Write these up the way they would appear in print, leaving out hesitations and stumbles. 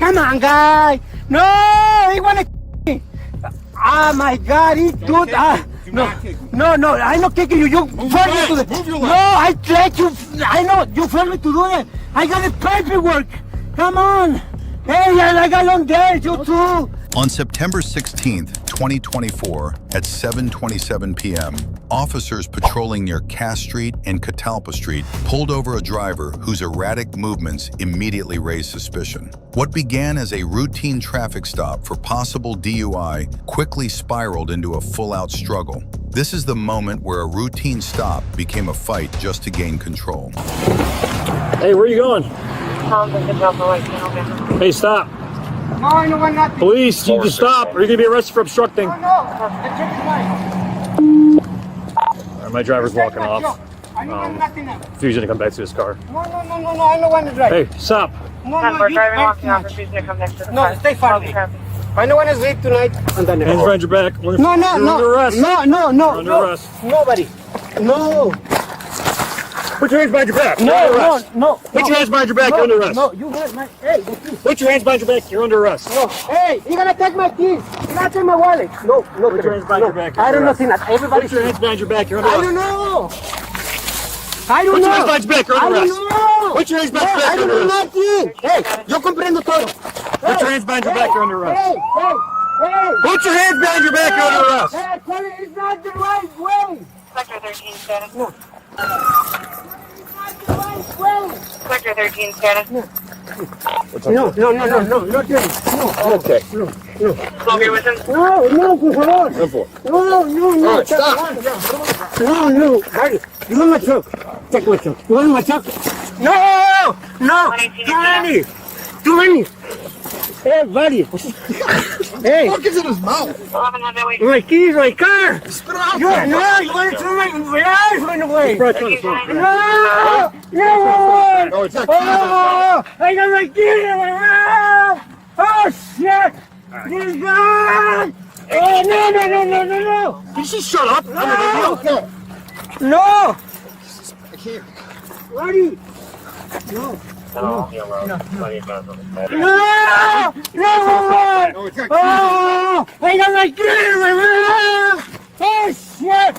Come on, guy. No, he wanna me. Oh my God, he dude. No, I'm not kicking you. You forced me to do it. No, I let you. I know you forced me to do it. I got the paperwork. Come on. Hey, I got long days. You too. On September 16th, 2024, at 7:27 p.m., officers patrolling near Cass Street and Catalpa Street pulled over a driver whose erratic movements immediately raised suspicion. What began as a routine traffic stop for possible DUI quickly spiraled into a full-out struggle. This is the moment where a routine stop became a fight just to gain control. Hey, where are you going? Hey, stop. No, I don't want nothing. Police, you need to stop or you're going to be arrested for obstructing. No, the check is mine. My driver's walking off. I don't want nothing now. He's going to come back to his car. No, I don't want to drive. Hey, stop. No, we're driving off the officer. She's going to come next to the car. No, stay far away. I don't want to sleep tonight. Hands behind your back. No. You're under arrest. No. You're under arrest. Nobody. No. Put your hands behind your back. No. Put your hands behind your back. You're under arrest. No, you have my. Hey, the keys. Put your hands behind your back. You're under arrest. No. Hey, you're gonna take my keys. You're gonna take my wallet. No. Put your hands behind your back. I don't know. Everybody. Put your hands behind your back. You're under I arrest. don't know. Put your hands behind your back. You're under arrest. Put your hands behind your back. I don't know nothing. Hey, yo comprendo todo. Put your hands behind your back. You're under arrest. Hey. Put your hands behind your back. You're under arrest. Hey, Tony, it's not the right way. Sector 13 status. No. Sector 13 status. No. Okay. Slow your wisdom. No, por favor. Go for it. No. All right, stop. No. Buddy, you want my truck? Take my truck. You want my truck? No. Too many. Hey, buddy. Hey. What is in his mouth? 11 on the way. My keys, my car. Spit it out. You want to throw my eyes right away. No. Oh, it's not Oh, I got my keys in my mouth. Oh, shit. This guy. Oh, no. Can you shut up? No. I can't. Buddy. No. No, it's not. Oh, I got my keys in my mouth. Oh, shit.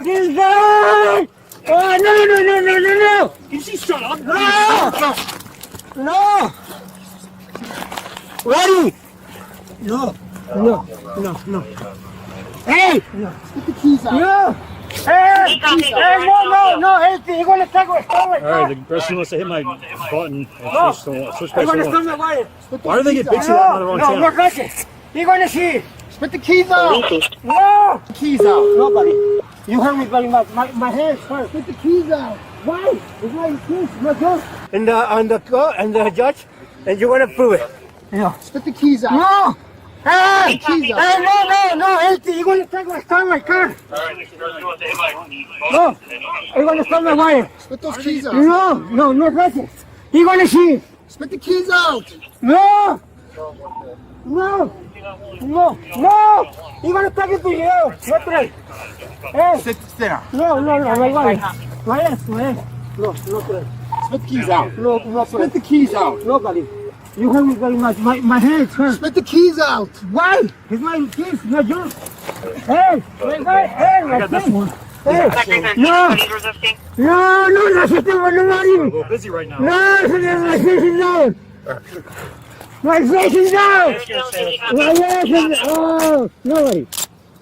This guy. Oh, no. Can you shut up? No. Buddy. No. Hey. Get the keys out. No. Hey, no. Hey, you're going to take my phone. All right, the person wants to hit my button. Switch I'm going to back stop my wire. Why do they get bitchy that on the wrong No, channel? listen. You're going to see. Spit the keys out. No. Keys out. Nobody. You heard me very much. My hands hurt. Spit the keys out. Why? It's my keys, my gun. And the judge, and you want to prove it. No. Spit the keys out. No. Hey, keys out. Hey, no, empty. You're going to take my car. No. You're going to stop my wire. Spit those keys out. No, listen. You're going to see. Spit the keys out. No. You're going to take it to jail. Not right. Hey. Sit there. No, my wire. My ass. No, right. Spit the keys out. No, Spit the keys out. Nobody. You heard me very much. My hands hurt. Spit the keys out. Why? It's my keys, not yours. Hey, my keys. Hey. Sector 13, No. he's resisting. No, that's the thing. I'm a little busy right now. No, my face is down. My face is down. My ass is oh, nobody.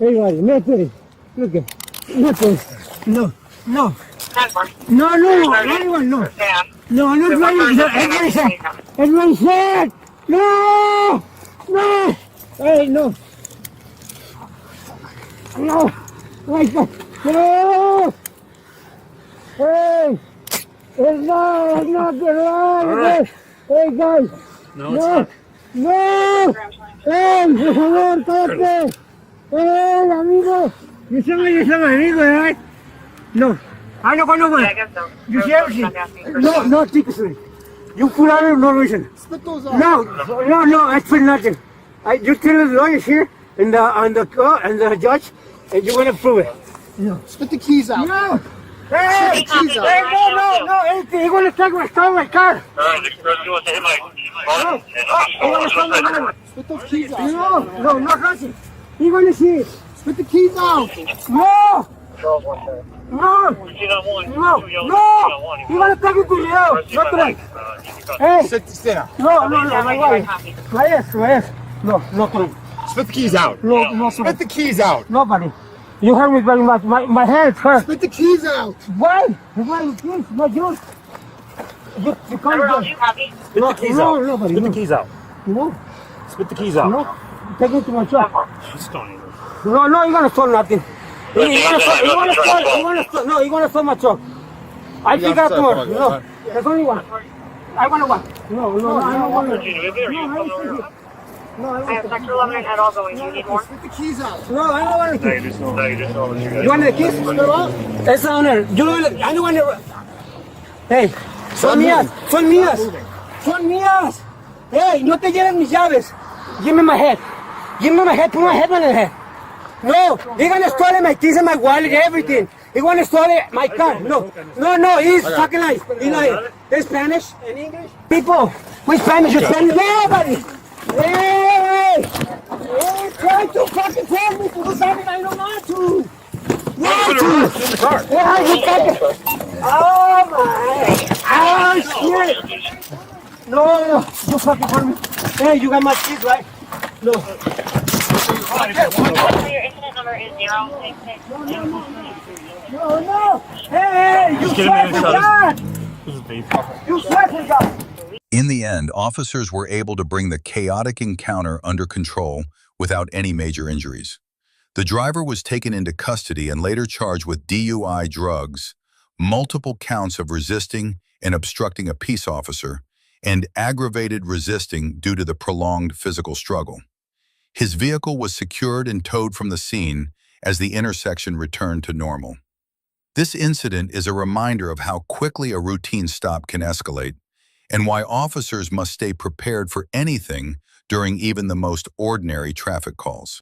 Everybody, nobody. Look at nothing. No. 10-4. No, anyone, no. Down. No, I'm not driving. Everybody said. No. Hey, no. Like that. No. Hey. It's not the right. right. Hey, guys. No, it's not. No. Hey, por favor, cállate. Hey, amigo. You son mi amigo, right? No. I know. Yeah, I guess so. You see everything? No, secretly. You put out no reason. Spit those out. No, I feel nothing. I just tell the lawyers here and the judge, and you're gonna prove it. Spit the keys out. Hey, no, anything. He want to start my car. Alright, the express wants to hit my phone. He want to start my car. Put the keys out. No, not Russian. He want to see it. Put the keys out. No. No. He want to take it to you. Not tonight. Hey. Sit down. No, my wife. My ass. No, tonight. Spit the keys out. No, Spit the keys out. nobody. You hurt me very much. My hands hurt. Spit the keys out. Why? Why you keys? No, you can't Everyone, do you copy? Spit the keys out. nobody. Spit the keys out. No, Spit the keys out. no. Take it to my truck. Stone. No, you're gonna steal nothing. You're gonna steal. No, you're gonna steal my truck. I pick up tomorrow. No, there's only one. I want one. No, I don't want it. No, I I want have sector 11 and all going. Do you need more? Spit the keys out. No, I don't want No, it. you just don't let you guys. You want the keys? It's on there. You don't want it. I don't want it. Hey, son mías. Hey, no te lleves mis llaves. Give me my head. Put my head on the head. No, he gonna steal my keys and my wallet, everything. He wanna steal my car. No, he's fucking like, he's Spanish and English. People, we Spanish, you're Spanish, nobody. Hey, try to fucking tell me to do something I don't want to. In the car. Yeah, you fucking. Oh shit. No, you fucking told me. Hey, you got my keys, right? No. Your incident number is 066. No. Hey, you get him in swear the to car. God. This is beef. You swear to God. In the end, officers were able to bring the chaotic encounter under control without any major injuries. The driver was taken into custody and later charged with DUI drugs, multiple counts of resisting and obstructing a peace officer, and aggravated resisting due to the prolonged physical struggle. His vehicle was secured and towed from the scene as the intersection returned to normal. This incident is a reminder of how quickly a routine stop can escalate and why officers must stay prepared for anything during even the most ordinary traffic calls.